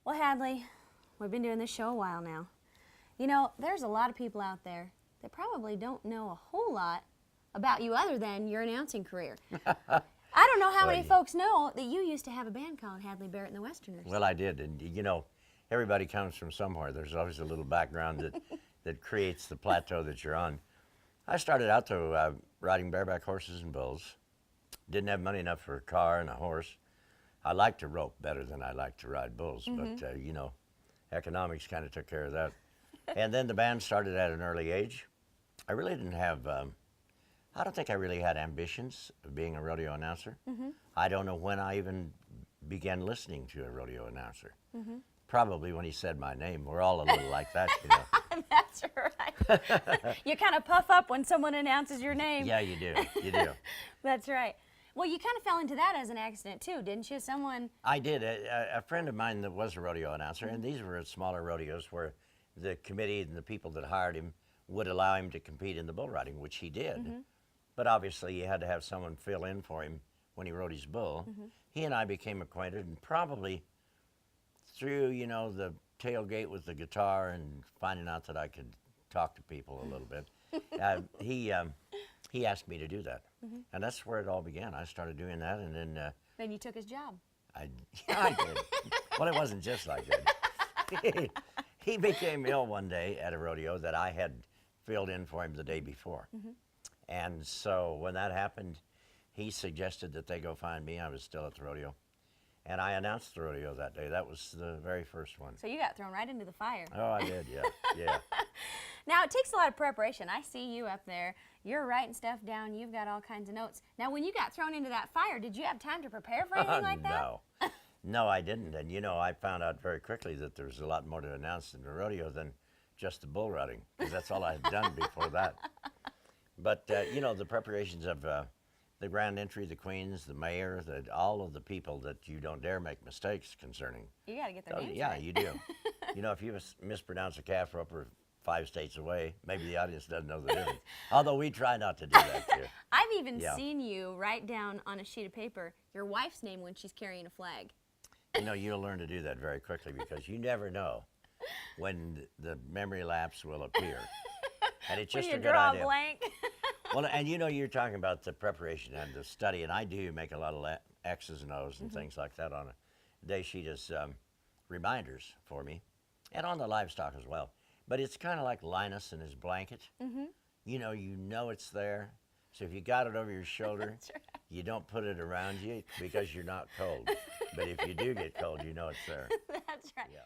Well, Hadley, we've been doing this show a while now. You know, there's a lot of people out there that probably don't know a whole lot about you other than your announcing career. I don't know how many folks know that you used to have a band called Hadley Barrett and the Westerners. Well, I did, and you know, everybody comes from somewhere. There's always a little background that creates the plateau that you're on. I started out though riding bareback horses and bulls. Didn't have money enough for a car and a horse. I liked to rope better than I liked to ride bulls, but you know, economics kind of took care of that. And then the band started at an early age. I really didn't have, I don't think I really had ambitions of being a rodeo announcer. I don't know when I even began listening to a rodeo announcer. Probably when he said my name. We're all a little like that, you know. That's right. You kind of puff up when someone announces your name. Yeah, you do. You do. That's right. Well, you kind of fell into that as an accident too, didn't you? Someone. I did. A friend of mine that was a rodeo announcer, and these were smaller rodeos where the committee and the people that hired him would allow him to compete in the bull riding, which he did. But obviously, you had to have someone fill in for him when he rode his bull. He and I became acquainted, and probably through, you know, the tailgate with the guitar and finding out that I could talk to people a little bit, he asked me to do that. And that's where it all began. I started doing that, and then... Then you took his job. I did. Well, it wasn't just like that. He became ill one day at a rodeo that I had filled in for him the day before. And so when that happened, he suggested that they go find me. I was still at the rodeo. And I announced the rodeo that day. That was the very first one. So you got thrown right into the fire. Oh, I did, yeah, yeah. Now, it takes a lot of preparation. I see you up there. You're writing stuff down. You've got all kinds of notes. Now, when you got thrown into that fire, did you have time to prepare for anything like that? No. No, I didn't. And, you know, I found out very quickly that there's a lot more to announce in the rodeo than just the bull riding, because that's all I had done before that. But, you know, the preparations of the grand entry, the queens, the mayor, all of the people that you don't dare make mistakes concerning. You got to get their names Yeah, right. you do. You know, if you mispronounce a calf roper 5 states away, maybe the audience doesn't know the difference. Although we try not to do that too. I've even seen you write down on a sheet of paper your wife's name when she's carrying a flag. You know, you'll learn to do that very quickly because you never know when the memory lapse will appear. And it's just when a you good draw idea. a blank. Well, and you know, you're talking about the preparation and the study, and I do make a lot of X's and O's and things like that on a day sheet as reminders for me, and on the livestock as well. But it's kind of like Linus and his blanket. You know it's there. So if you got it over your shoulder, you don't put it around you because you're not cold. But if you do get cold, you know it's there. That's right. Yeah.